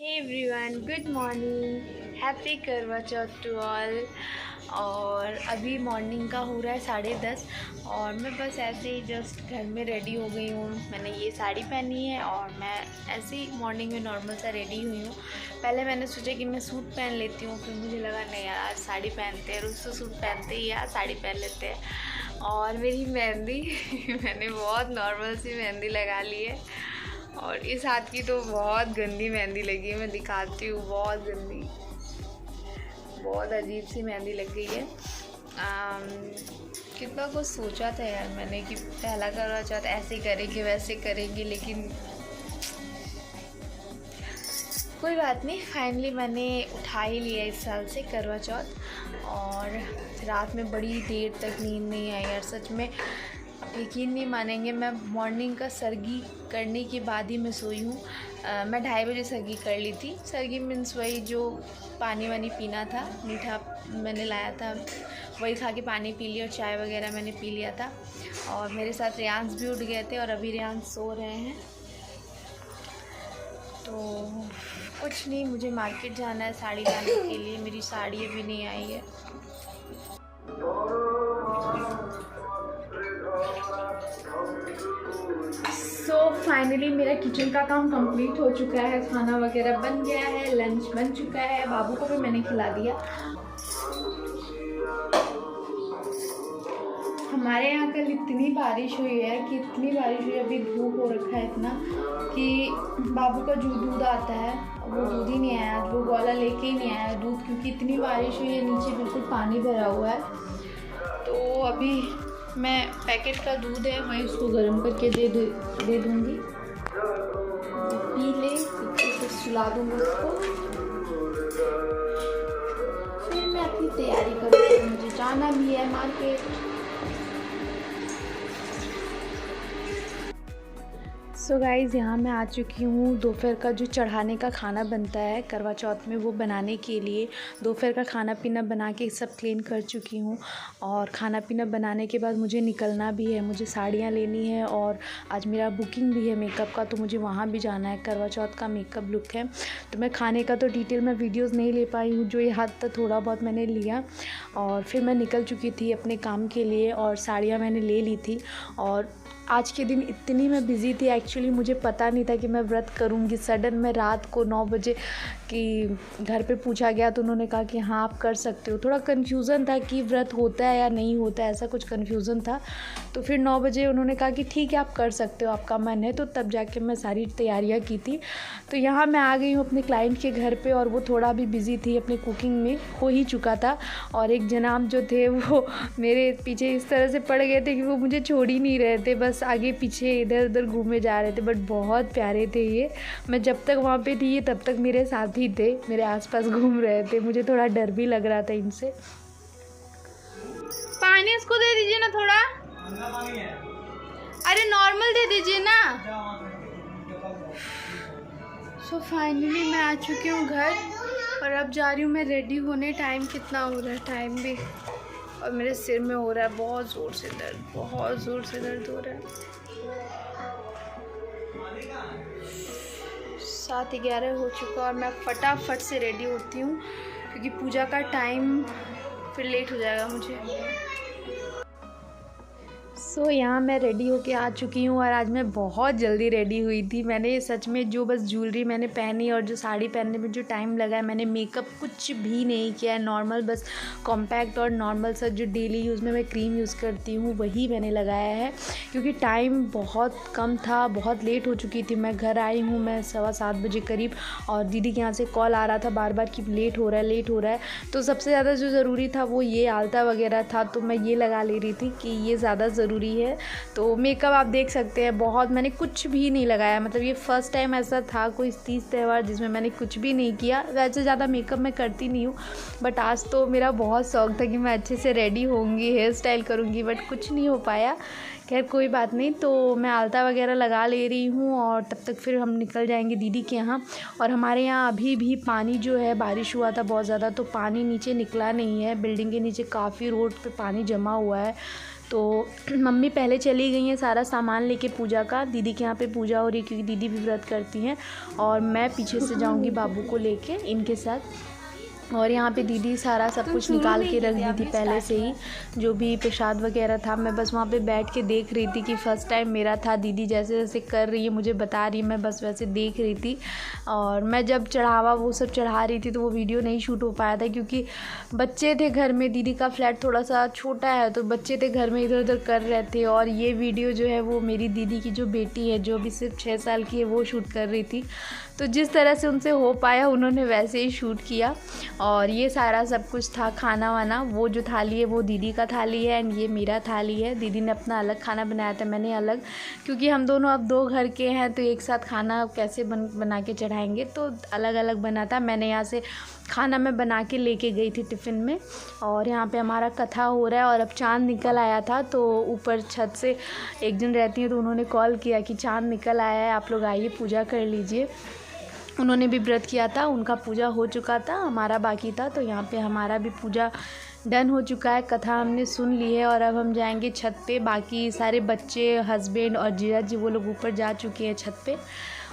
Hey everyone, good morning, happy Karva Chauth to all. और अभी morning का हो रहा है 10:30 और मैं बस ऐसे ही जस्ट घर में रेडी हो गई हूँ। मैंने ये साड़ी पहनी है और मैं ऐसे ही मॉर्निंग में नॉर्मल सा रेडी हुई हूँ। पहले मैंने सोचा कि मैं सूट पहन लेती हूँ, फिर मुझे लगा नहीं यार, आज साड़ी पहनते हैं, रोज़ तो सूट पहनते ही, यार साड़ी पहन लेते हैं। और मेरी मेहंदी मैंने बहुत नॉर्मल सी मेहंदी लगा ली है और इस हाथ की तो बहुत गंदी मेहंदी लगी है। मैं दिखाती हूँ, बहुत गंदी, बहुत अजीब सी मेहंदी लग गई है। कितना कुछ सोचा था यार मैंने कि पहला करवा चौथ ऐसे करेंगे वैसे करेंगे, लेकिन कोई बात नहीं, फाइनली मैंने उठा ही लिया इस साल से करवा चौथ। और रात में बड़ी देर तक नींद नहीं आई यार, सच में यकीन नहीं मानेंगे। मैं मॉर्निंग का सरगी करने के बाद ही मैं सोई हूँ। मैं 2:30 बजे सरगी कर ली थी। सरगी मीन्स वही जो पानी वानी पीना था, मीठा मैंने लाया था, वही खा के पानी पी लिया और चाय वगैरह मैंने पी लिया था। और मेरे साथ रियांस भी उठ गए थे और अभी रियांस सो रहे हैं। तो कुछ नहीं, मुझे मार्केट जाना है साड़ी लाने के लिए, मेरी साड़ी अभी नहीं आई है। फाइनली मेरा किचन का काम कंप्लीट हो चुका है, खाना वगैरह बन गया है, लंच बन चुका है, बाबू को भी मैंने खिला दिया। हमारे यहाँ कल इतनी बारिश हुई है कि इतनी बारिश हुई, अभी धूप हो रखा है इतना कि बाबू का जो दूध आता है वो दूध ही नहीं आया, वो गोला लेके ही नहीं आया दूध, क्योंकि इतनी बारिश हुई है, नीचे बिल्कुल पानी भरा हुआ है। तो अभी मैं पैकेट का दूध है वही उसको गर्म करके दे दूँगी, पी ले, फिर सुला दूँगी उसको, फिर मैं अपनी तैयारी करूँगी, मुझे जाना भी है मार्केट। सो गाइज़, यहाँ मैं आ चुकी हूँ। दोपहर का जो चढ़ाने का खाना बनता है करवा चौथ में, वो बनाने के लिए दोपहर का खाना पीना बना के सब क्लीन कर चुकी हूँ। और खाना पीना बनाने के बाद मुझे निकलना भी है, मुझे साड़ियाँ लेनी है और आज मेरा बुकिंग भी है मेकअप का, तो मुझे वहाँ भी जाना है। करवा चौथ का मेकअप लुक है, तो मैं खाने का तो डिटेल में वीडियोज़ नहीं ले पाई हूँ, जो ये हद तक थोड़ा बहुत मैंने लिया। और फिर मैं निकल चुकी थी अपने काम के लिए और साड़ियाँ मैंने ले ली थी। और आज के दिन इतनी मैं बिज़ी थी, एक्चुअली मुझे पता नहीं था कि मैं व्रत करूँगी। सडन में रात को 9 बजे कि घर पे पूछा गया तो उन्होंने कहा कि हाँ आप कर सकते हो। थोड़ा कन्फ्यूज़न था कि व्रत होता है या नहीं होता है, ऐसा कुछ कन्फ्यूज़न था। तो फिर 9 बजे उन्होंने कहा कि ठीक है आप कर सकते हो, आपका मन है, तो तब जाके मैं सारी तैयारियाँ की थी। तो यहाँ मैं आ गई हूँ अपने क्लाइंट के घर पे और वो थोड़ा भी बिज़ी थी अपने कुकिंग में, हो ही चुका था। और एक जनाब जो थे वो मेरे पीछे इस तरह से पड़ गए थे कि वो मुझे छोड़ ही नहीं रहे थे, बस आगे पीछे इधर उधर घूमे जा रहे थे। बट बहुत प्यारे थे ये, मैं जब तक वहाँ पे थी ये तब तक मेरे साथ ही थे, मेरे आसपास घूम रहे थे। मुझे थोड़ा डर भी लग रहा था इनसे। पानी उसको दे दीजिए ना थोड़ा, अरे नॉर्मल दे दीजिए ना। सो फाइनली मैं आ चुकी हूँ घर और अब जा रही हूँ मैं रेडी होने। टाइम कितना हो रहा है, टाइम भी, और मेरे सिर में हो रहा है बहुत ज़ोर से दर्द, बहुत ज़ोर से दर्द हो रहा है। 7:11 हो चुका और मैं फटाफट से रेडी होती हूँ क्योंकि पूजा का टाइम फिर लेट हो जाएगा मुझे। सो यहाँ मैं रेडी होके आ चुकी हूँ और आज मैं बहुत जल्दी रेडी हुई थी। मैंने सच में जो बस ज्वेलरी मैंने पहनी और जो साड़ी पहनने में जो टाइम लगा है, मैंने मेकअप कुछ भी नहीं किया है, नॉर्मल बस कॉम्पैक्ट और नॉर्मल सा जो डेली यूज़ में मैं क्रीम यूज़ करती हूँ वही मैंने लगाया है, क्योंकि टाइम बहुत कम था, बहुत लेट हो चुकी थी। मैं घर आई हूँ मैं 7:15 बजे करीब और दीदी के यहाँ से कॉल आ रहा था बार बार कि लेट हो रहा है, लेट हो रहा है। तो सबसे ज़्यादा जो ज़रूरी था वो ये आलता वगैरह था, तो मैं ये लगा ले रही थी कि ये ज़्यादा ज़रूरी है। तो मेकअप आप देख सकते हैं, बहुत मैंने कुछ भी नहीं लगाया, मतलब ये फ़र्स्ट टाइम ऐसा था कोई तीज त्यौहार जिसमें मैंने कुछ भी नहीं किया। वैसे ज़्यादा मेकअप मैं करती नहीं हूँ, बट आज तो मेरा बहुत शौक था कि मैं अच्छे से रेडी होंगी, हेयर स्टाइल करूँगी, बट कुछ नहीं हो पाया। खैर कोई बात नहीं, तो मैं आलता वगैरह लगा ले रही हूँ और तब तक फिर हम निकल जाएंगे दीदी के यहाँ। और हमारे यहाँ अभी भी पानी जो है, बारिश हुआ था बहुत ज़्यादा, तो पानी नीचे निकला नहीं है, बिल्डिंग के नीचे काफ़ी रोड पे पानी जमा हुआ है। तो मम्मी पहले चली गई हैं सारा सामान लेके पूजा का। दीदी के यहाँ पे पूजा हो रही है क्योंकि दीदी भी व्रत करती हैं, और मैं पीछे से जाऊँगी बाबू को लेके इनके साथ। और यहाँ पे दीदी सारा सब कुछ निकाल के रख दी थी पहले से ही, जो भी प्रसाद वगैरह था। मैं बस वहाँ पे बैठ के देख रही थी कि फ़र्स्ट टाइम मेरा था। दीदी जैसे जैसे कर रही है मुझे बता रही है, मैं बस वैसे देख रही थी। और मैं जब चढ़ावा वो सब चढ़ा रही थी तो वो वीडियो नहीं शूट हो पाया था क्योंकि बच्चे थे घर में। दीदी का फ्लैट थोड़ा सा छोटा है तो बच्चे थे घर में, इधर उधर कर रहे थे। और ये वीडियो जो है वो मेरी दीदी की जो बेटी है जो अभी सिर्फ 6 साल की है वो शूट कर रही थी। तो जिस तरह से उनसे हो पाया उन्होंने वैसे ही शूट किया। और ये सारा सब कुछ था खाना वाना। वो जो थाली है वो दीदी का थाली है एंड ये मेरा थाली है। दीदी ने अपना अलग खाना बनाया था, मैंने अलग, क्योंकि हम दोनों अब 2 घर के हैं तो एक साथ खाना कैसे बना के चढ़ाएंगे, तो अलग अलग बना था। मैंने यहाँ से खाना मैं बना के लेके गई थी टिफ़िन में। और यहाँ पे हमारा कथा हो रहा है और अब चाँद निकल आया था। तो ऊपर छत से एक जन रहती हैं तो उन्होंने कॉल किया कि चाँद निकल आया है, आप लोग आइए पूजा कर लीजिए। उन्होंने भी व्रत किया था, उनका पूजा हो चुका था, हमारा बाकी था। तो यहाँ पे हमारा भी पूजा डन हो चुका है, कथा हमने सुन ली है और अब हम जाएंगे छत पे। बाकी सारे बच्चे, हस्बैंड और जीजा जी वो लोग ऊपर जा चुके हैं छत पे।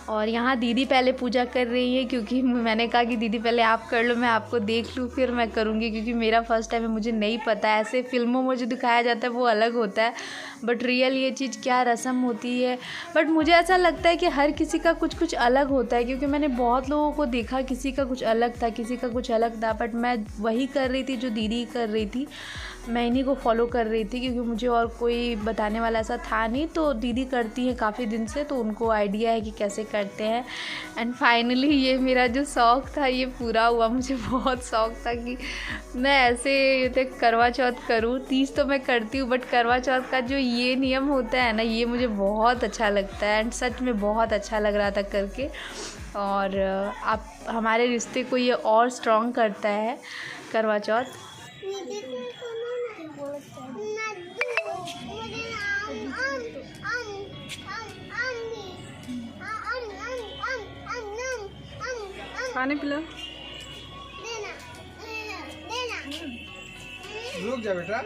और यहाँ दीदी पहले पूजा कर रही है क्योंकि मैंने कहा कि दीदी पहले आप कर लो, मैं आपको देख लूँ फिर मैं करूँगी, क्योंकि मेरा फ़र्स्ट टाइम है, मुझे नहीं पता है। ऐसे फ़िल्मों में जो दिखाया जाता है वो अलग होता है, बट रियल ये चीज़ क्या रस्म होती है। बट मुझे ऐसा लगता है कि हर किसी का कुछ कुछ अलग होता है, क्योंकि मैंने बहुत लोगों को देखा, किसी का कुछ अलग था, किसी का कुछ अलग था। बट मैं वही कर रही थी जो दीदी कर रही थी, मैं इन्हीं को फॉलो कर रही थी क्योंकि मुझे और कोई बताने वाला ऐसा था नहीं। तो दीदी करती हैं काफ़ी दिन से तो उनको आइडिया है कि कैसे करते हैं। एंड फाइनली ये मेरा जो शौक़ था ये पूरा हुआ। मुझे बहुत शौक़ था कि मैं ऐसे करवा चौथ करूँ। तीज तो मैं करती हूँ बट करवा चौथ का जो ये नियम होता है ना, ये मुझे बहुत अच्छा लगता है एंड सच में बहुत अच्छा लग रहा था करके। और आप हमारे रिश्ते को ये और स्ट्रॉन्ग करता है करवा चौथ। पानी पिला, रुक जा बेटा।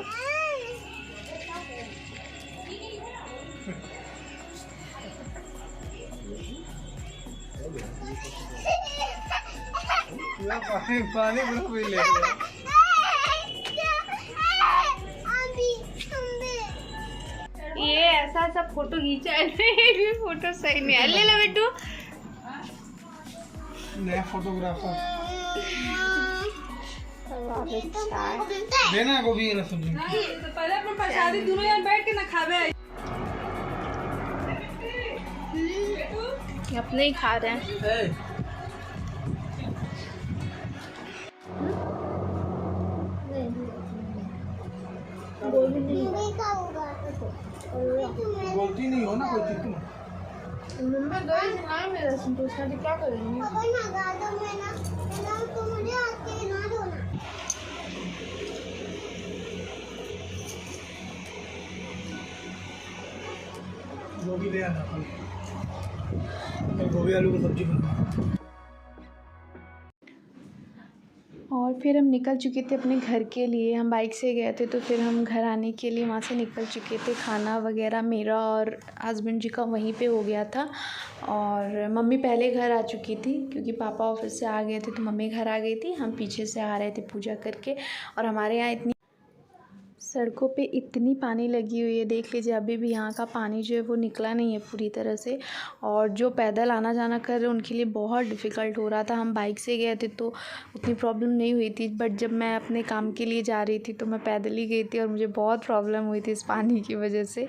पानी पानी पी ले। ये ऐसा सब फोटो खींचा है, भी फोटो सही नहीं है। ले लो बेटू, नया फोटोग्राफर देना गोभी ना सब्जी। तो पहले अपन प्रसादी दोनों यहाँ बैठ के ना खावे। अपने ही खा रहे हैं। बोलती नहीं हो ना कोई चीज तुम। मम्मी गई ना मेरा सुन, तो उसका क्या करेंगे? गोभी ले आना, गोभी आलू की सब्जी बना। और फिर हम निकल चुके थे अपने घर के लिए। हम बाइक से गए थे तो फिर हम घर आने के लिए वहाँ से निकल चुके थे। खाना वगैरह मेरा और हस्बैंड जी का वहीं पे हो गया था। और मम्मी पहले घर आ चुकी थी क्योंकि पापा ऑफिस से आ गए थे तो मम्मी घर आ गई थी। हम पीछे से आ रहे थे पूजा करके। और हमारे यहाँ इतनी सड़कों पे इतनी पानी लगी हुई है, देख लीजिए अभी भी यहाँ का पानी जो है वो निकला नहीं है पूरी तरह से। और जो पैदल आना जाना कर रहे हैं उनके लिए बहुत डिफ़िकल्ट हो रहा था। हम बाइक से गए थे तो उतनी प्रॉब्लम नहीं हुई थी, बट जब मैं अपने काम के लिए जा रही थी तो मैं पैदल ही गई थी और मुझे बहुत प्रॉब्लम हुई थी इस पानी की वजह से।